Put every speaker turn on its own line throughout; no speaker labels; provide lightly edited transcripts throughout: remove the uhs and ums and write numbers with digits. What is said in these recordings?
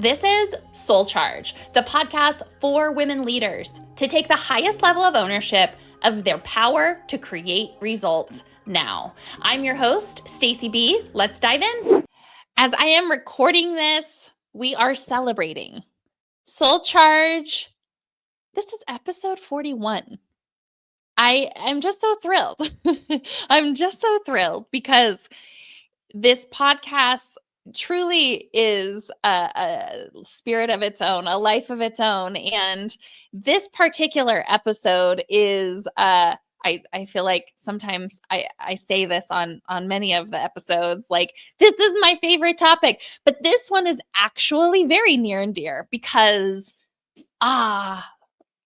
This is SoulCharge, the podcast for women leaders to take the highest level of ownership of their power to create results now. I'm your host, Stacy B. Let's dive in. As I am recording this, we are celebrating SoulCharge. This is episode 41. I'm just so thrilled. I'm just so thrilled because this podcast truly is a spirit of its own, a life of its own. And this particular episode is, I feel like sometimes I say this on many of the episodes, like, this is my favorite topic. But this one is actually very near and dear because,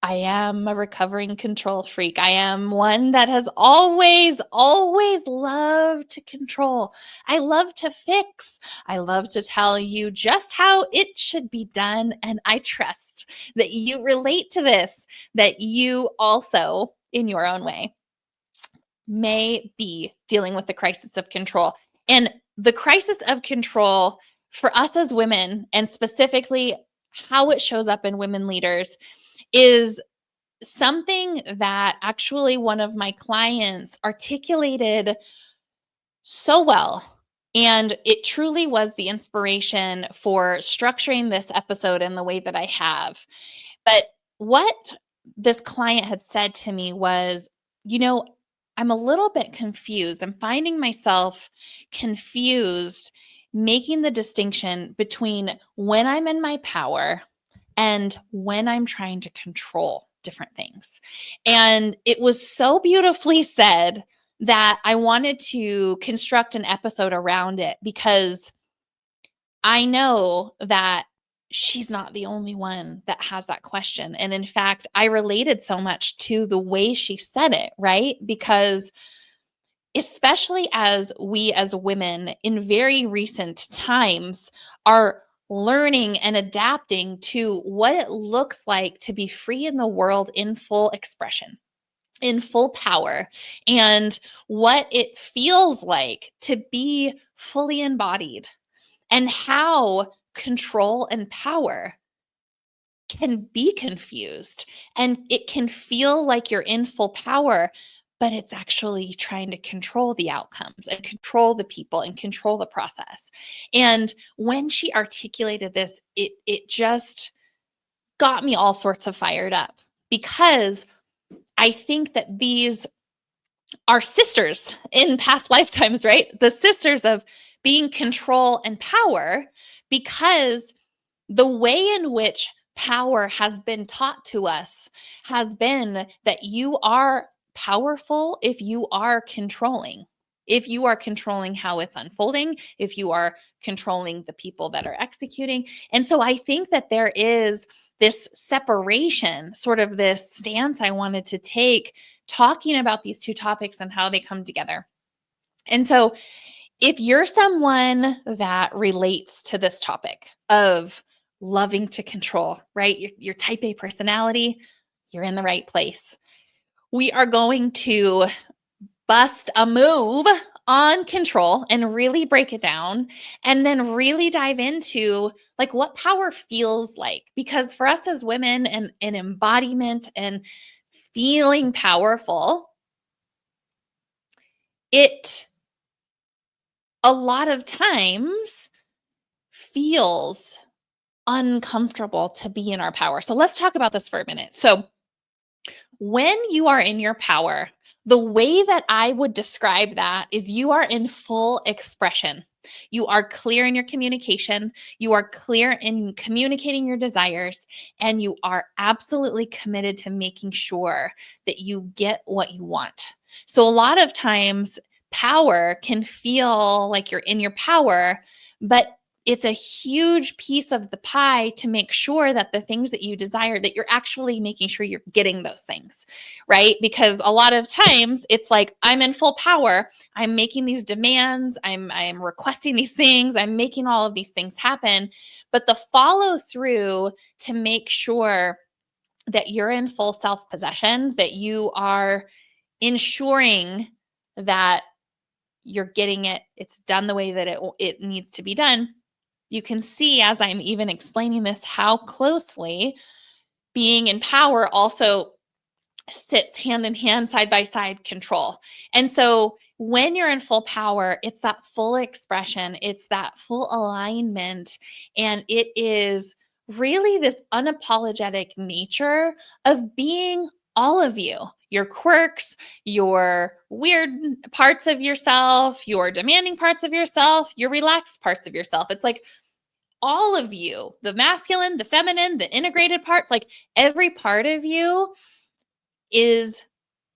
I am a recovering control freak. I am one that has always loved to control. I love to fix. I love to tell you just how it should be done. And I trust that you relate to this, that you also, in your own way, may be dealing with the crisis of control. And the crisis of control for us as women, and specifically how it shows up in women leaders, is something that actually one of my clients articulated so well. And it truly was the inspiration for structuring this episode in the way that I have. But what this client had said to me was, I'm a little bit confused. I'm finding myself confused making the distinction between when I'm in my power and when I'm trying to control different things. And it was so beautifully said that I wanted to construct an episode around it because I know that she's not the only one that has that question. And in fact, I related so much to the way she said it, right? Because especially as we as women in very recent times are learning and adapting to what it looks like to be free in the world in full expression, in full power, and what it feels like to be fully embodied, and how control and power can be confused. And it can feel like you're in full power, but it's actually trying to control the outcomes and control the people and control the process. And when she articulated this, it just got me all sorts of fired up because I think that these are sisters in past lifetimes, right? The sisters of being control and power, because the way in which power has been taught to us has been that you are powerful if you are controlling. If you are controlling how it's unfolding, if you are controlling the people that are executing. And so I think that there is this separation, sort of this stance I wanted to take, talking about these two topics and how they come together. And so if you're someone that relates to this topic of loving to control, right? Your type A personality, you're in the right place. We are going to bust a move on control and really break it down, and then really dive into like what power feels like. Because for us as women and embodiment and feeling powerful, it a lot of times feels uncomfortable to be in our power. So let's talk about this for a minute. So when you are in your power, the way that I would describe that is you are in full expression. You are clear in your communication. You are clear in communicating your desires, and you are absolutely committed to making sure that you get what you want. So a lot of times power can feel like you're in your power, but it's a huge piece of the pie to make sure that the things that you desire, that you're actually making sure you're getting those things, right? Because a lot of times it's like, I'm in full power. I'm making these demands. I'm requesting these things. I'm making all of these things happen. But the follow through to make sure that you're in full self-possession, that you are ensuring that you're getting it, it's done the way that it needs to be done, you can see as I'm even explaining this how closely being in power also sits hand in hand, side by side control. And so when you're in full power, it's that full expression, it's that full alignment, and it is really this unapologetic nature of being all of you. Your quirks, your weird parts of yourself, your demanding parts of yourself, your relaxed parts of yourself. It's like all of you, the masculine, the feminine, the integrated parts, like every part of you is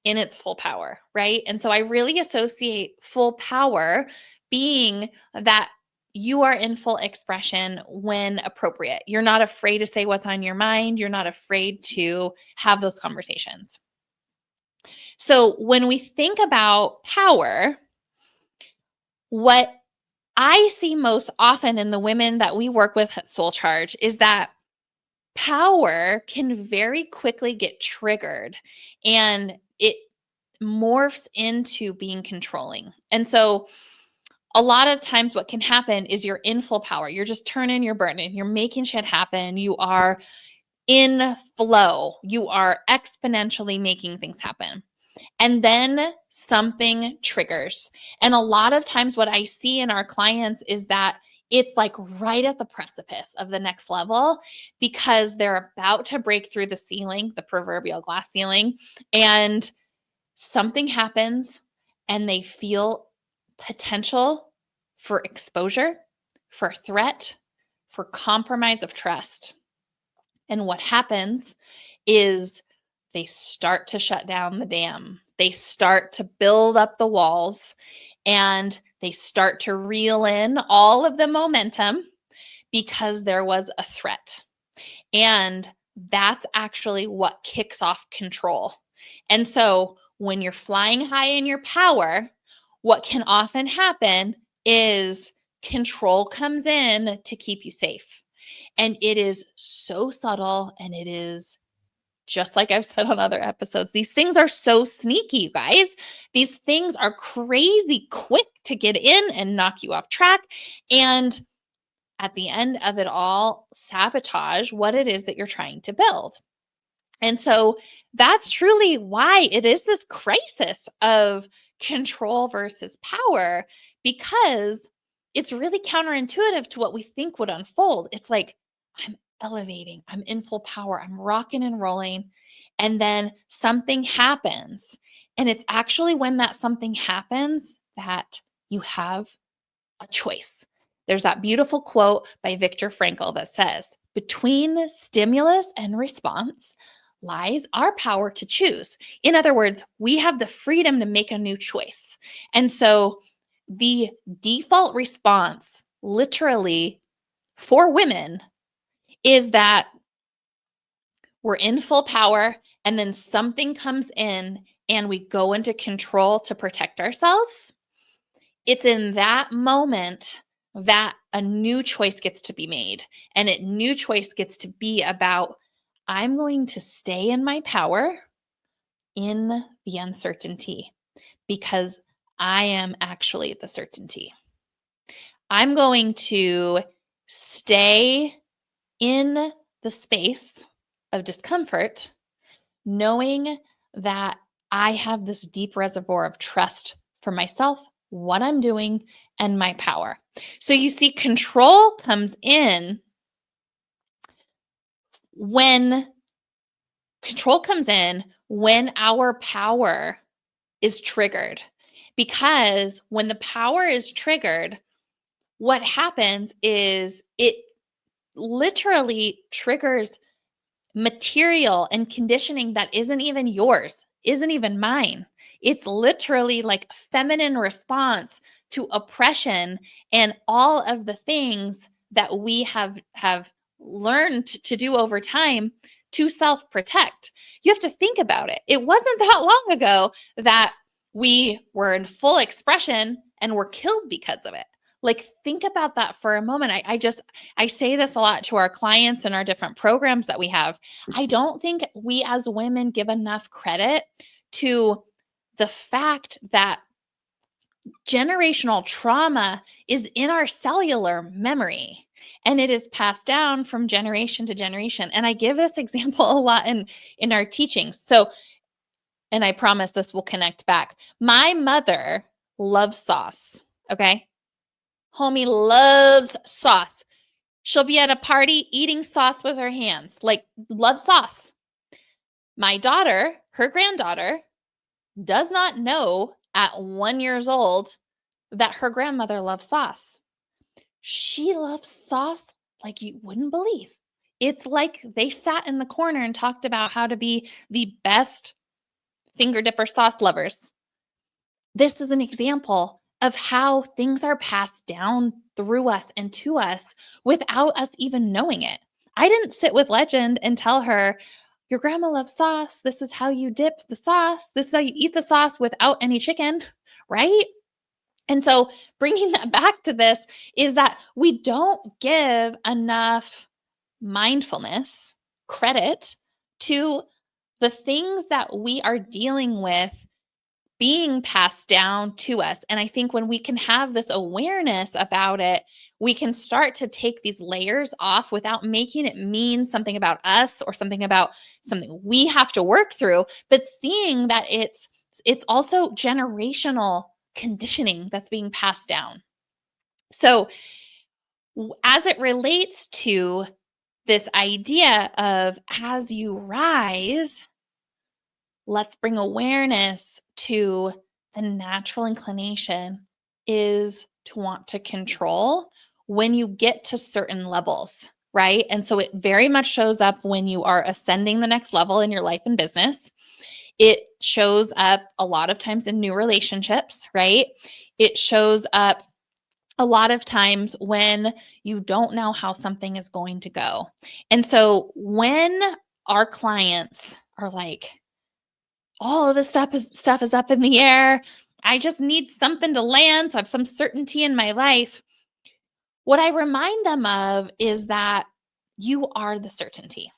in its full power, right? And so I really associate full power being that you are in full expression when appropriate. You're not afraid to say what's on your mind. You're not afraid to have those conversations. So when we think about power, what I see most often in the women that we work with at SoulCharge is that power can very quickly get triggered and it morphs into being controlling. And so a lot of times what can happen is you're in full power. You're just turning your burden. You're making shit happen. You are in flow. You are exponentially making things happen. And then something triggers. And a lot of times what I see in our clients is that it's like right at the precipice of the next level because they're about to break through the ceiling, the proverbial glass ceiling, and something happens and they feel potential for exposure, for threat, for compromise of trust. And what happens is they start to shut down the dam. They start to build up the walls and they start to reel in all of the momentum because there was a threat. And that's actually what kicks off control. And so when you're flying high in your power, what can often happen is control comes in to keep you safe. And it is so subtle and it is just like I've said on other episodes, these things are so sneaky, you guys. These things are crazy quick to get in and knock you off track. And at the end of it all, sabotage what it is that you're trying to build. And so that's truly why it is this crisis of control versus power, because it's really counterintuitive to what we think would unfold. It's like, I'm elevating, I'm in full power, I'm rocking and rolling. And then something happens. And it's actually when that something happens that you have a choice. There's that beautiful quote by Viktor Frankl that says, between stimulus and response lies our power to choose. In other words, we have the freedom to make a new choice. And so the default response, literally for women, is that we're in full power and then something comes in and we go into control to protect ourselves. It's in that moment that a new choice gets to be made. And a new choice gets to be about, I'm going to stay in my power in the uncertainty because I am actually the certainty. I'm going to stay in the space of discomfort, knowing that I have this deep reservoir of trust for myself, what I'm doing, and my power. So you see, control comes in when our power is triggered. Because when the power is triggered, what happens is it literally triggers material and conditioning that isn't even yours, isn't even mine. It's literally like a feminine response to oppression and all of the things that we have learned to do over time to self-protect. You have to think about it. It wasn't that long ago that we were in full expression and were killed because of it. Like, think about that for a moment. I say this a lot to our clients and our different programs that we have. I don't think we as women give enough credit to the fact that generational trauma is in our cellular memory. And it is passed down from generation to generation. And I give this example a lot in our teachings. So, and I promise this will connect back. My mother loves sauce. Okay. Homie loves sauce. She'll be at a party eating sauce with her hands, like loves sauce. My daughter, her granddaughter, does not know at 1 year old that her grandmother loves sauce. She loves sauce like you wouldn't believe. It's like they sat in the corner and talked about how to be the best finger dipper sauce lovers. This is an example of how things are passed down through us and to us without us even knowing it. I didn't sit with Legend and tell her, your grandma loves sauce. This is how you dip the sauce. This is how you eat the sauce without any chicken, right? And so bringing that back to this is that we don't give enough mindfulness credit to the things that we are dealing with being passed down to us. And I think when we can have this awareness about it, we can start to take these layers off without making it mean something about us or something about something we have to work through, but seeing that it's also generational conditioning that's being passed down. So as it relates to this idea of as you rise, let's bring awareness to the natural inclination is to want to control when you get to certain levels, right? And so it very much shows up when you are ascending the next level in your life and business. It shows up a lot of times in new relationships, right? It shows up a lot of times when you don't know how something is going to go. And so when our clients are like, all of this stuff is up in the air. I just need something to land so I have some certainty in my life. What I remind them of is that you are the certainty.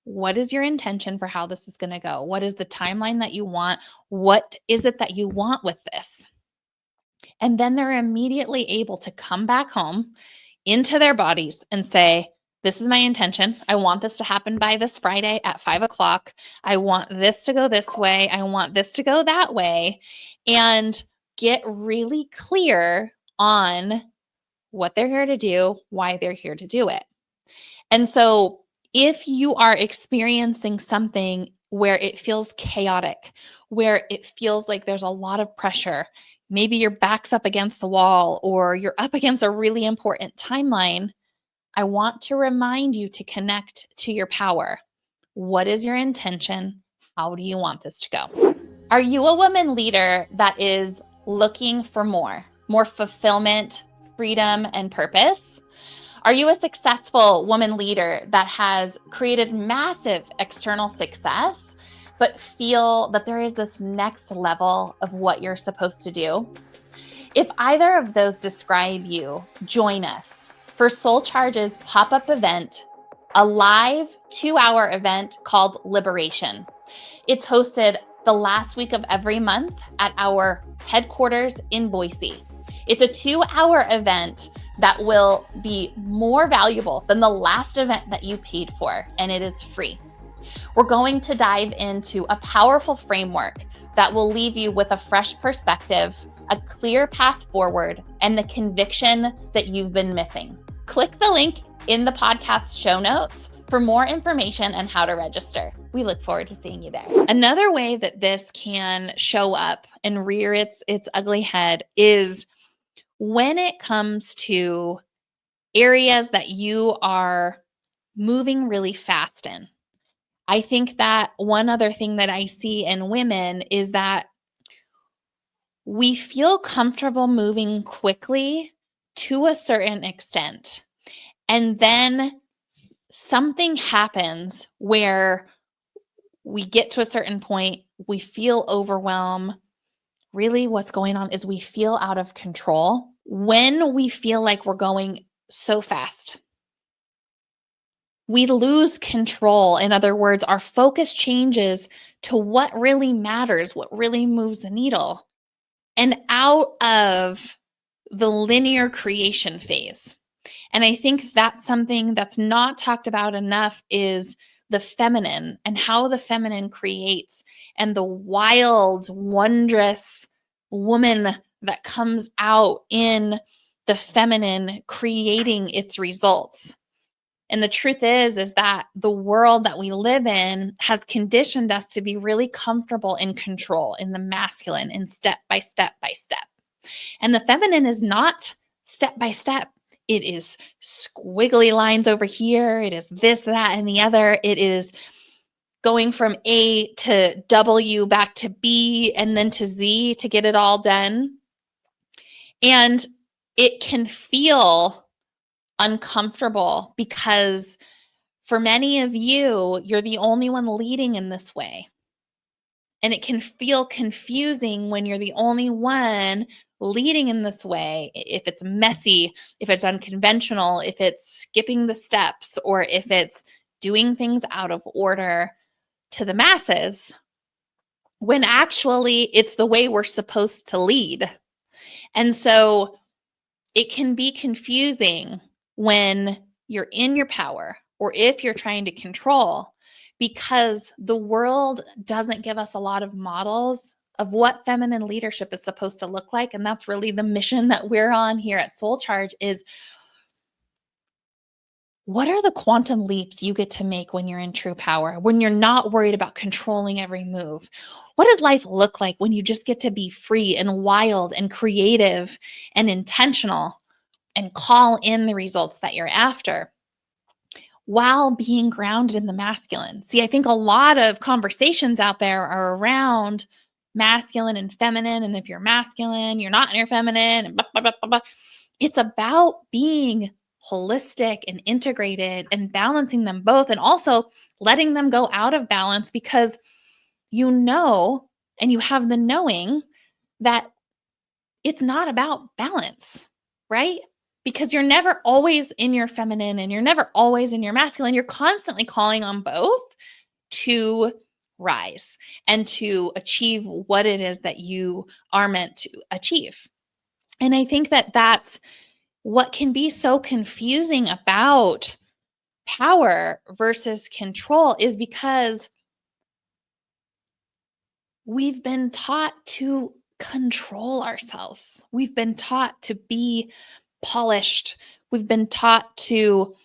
What is your intention for how this is going to go? What is the timeline that you want? What is it that you want with this? And then they're immediately able to come back home into their bodies and say, this is my intention. I want this to happen by this Friday at 5:00. I want this to go this way. I want this to go that way. And get really clear on what they're here to do, why they're here to do it. And so if you are experiencing something where it feels chaotic, where it feels like there's a lot of pressure, maybe your back's up against the wall or you're up against a really important timeline, I want to remind you to connect to your power. What is your intention? How do you want this to go? Are you a woman leader that is looking for more fulfillment, freedom, and purpose? Are you a successful woman leader that has created massive external success, but feel that there is this next level of what you're supposed to do? If either of those describe you, join us for SoulCharge's pop-up event, a live 2-hour event called Liberation. It's hosted the last week of every month at our headquarters in Boise. It's a 2-hour event that will be more valuable than the last event that you paid for, and it is free. We're going to dive into a powerful framework that will leave you with a fresh perspective, a clear path forward, and the conviction that you've been missing. Click the link in the podcast show notes for more information and how to register. We look forward to seeing you there. Another way that this can show up and rear its ugly head is when it comes to areas that you are moving really fast in. I think that one other thing that I see in women is that we feel comfortable moving quickly to a certain extent. And then something happens where we get to a certain point, we feel overwhelmed. Really, what's going on is we feel out of control when we feel like we're going so fast. We lose control. In other words, our focus changes to what really matters, what really moves the needle, and out of the linear creation phase. And I think that's something that's not talked about enough is the feminine and how the feminine creates and the wild, wondrous woman that comes out in the feminine creating its results. And the truth is that the world that we live in has conditioned us to be really comfortable in control, in the masculine, in step by step by step. And the feminine is not step by step. It is squiggly lines over here. It is this, that, and the other. It is going from A to W back to B and then to Z to get it all done. And it can feel uncomfortable because for many of you, you're the only one leading in this way. And it can feel confusing when you're the only one leading in this way. If it's messy, if it's unconventional, if it's skipping the steps, or if it's doing things out of order to the masses, when actually it's the way we're supposed to lead. And so it can be confusing when you're in your power or if you're trying to control, because the world doesn't give us a lot of models of what feminine leadership is supposed to look like. And that's really the mission that we're on here at SoulCharge is, what are the quantum leaps you get to make when you're in true power, when you're not worried about controlling every move? What does life look like when you just get to be free and wild and creative and intentional and call in the results that you're after while being grounded in the masculine? See, I think a lot of conversations out there are around masculine and feminine. And if you're masculine, you're not in your feminine, and blah, blah, blah, blah, blah. It's about being holistic and integrated and balancing them both, and also letting them go out of balance because you know, and you have the knowing that it's not about balance, right? Because you're never always in your feminine and you're never always in your masculine. You're constantly calling on both to rise and to achieve what it is that you are meant to achieve. And I think that that's what can be so confusing about power versus control, is because we've been taught to control ourselves. We've been taught to be polished. We've been taught to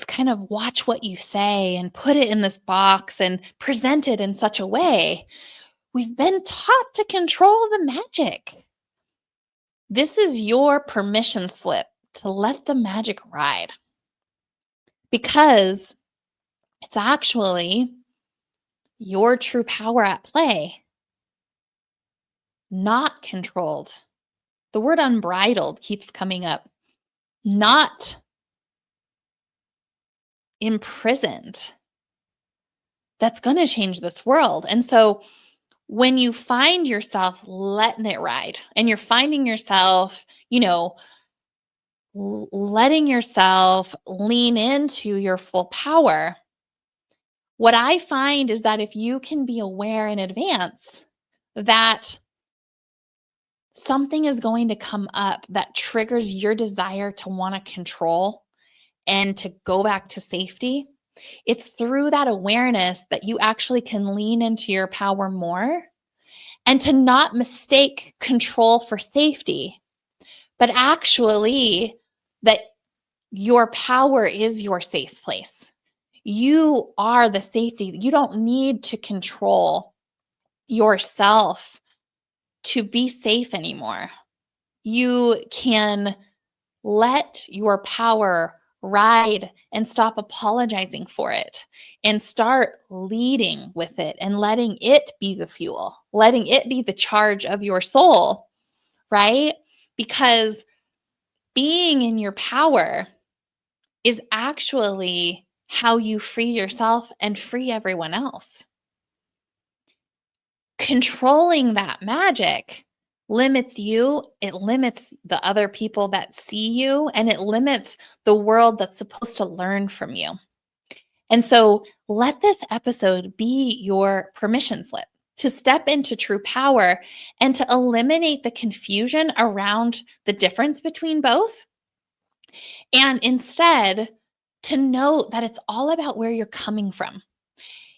kind of watch what you say and put it in this box and present it in such a way. We've been taught to control the magic. This is your permission slip to let the magic ride, because it's actually your true power at play, not controlled. The word unbridled keeps coming up, not imprisoned. That's going to change this world. And so when you find yourself letting it ride and you're finding yourself, letting yourself lean into your full power, what I find is that if you can be aware in advance that something is going to come up that triggers your desire to want to control and to go back to safety, it's through that awareness that you actually can lean into your power more, and to not mistake control for safety, but actually that your power is your safe place. You are the safety. You don't need to control yourself to be safe anymore. You can let your power ride and stop apologizing for it and start leading with it and letting it be the fuel, letting it be the charge of your soul, right? Because being in your power is actually how you free yourself and free everyone else. Controlling that magic limits you, it limits the other people that see you, and it limits the world that's supposed to learn from you. And so let this episode be your permission slip to step into true power and to eliminate the confusion around the difference between both, And instead, to note that it's all about where you're coming from.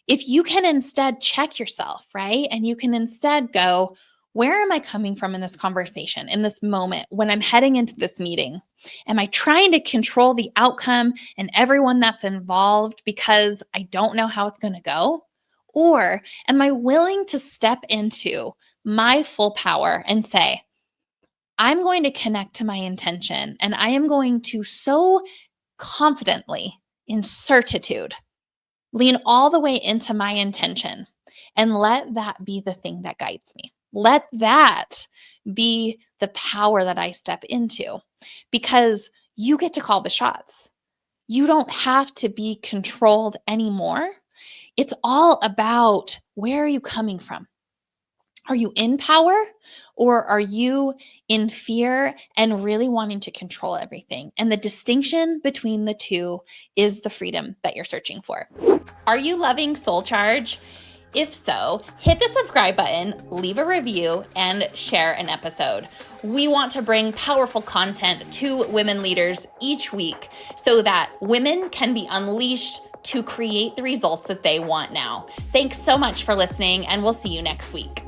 If you can instead check yourself, right? And you can instead go, where am I coming from in this conversation, in this moment, when I'm heading into this meeting? Am I trying to control the outcome and everyone that's involved because I don't know how it's going to go? Or am I willing to step into my full power and say, I'm going to connect to my intention and I am going to so confidently, in certitude, lean all the way into my intention and let that be the thing that guides me. Let that be the power that I step into, because you get to call the shots. You don't have to be controlled anymore. It's all about, where are you coming from? Are you in power, or are you in fear and really wanting to control everything? And the distinction between the two is the freedom that you're searching for. Are you loving SoulCharge? If so, hit the subscribe button, leave a review, and share an episode. We want to bring powerful content to women leaders each week so that women can be unleashed to create the results that they want now. Thanks so much for listening, and we'll see you next week.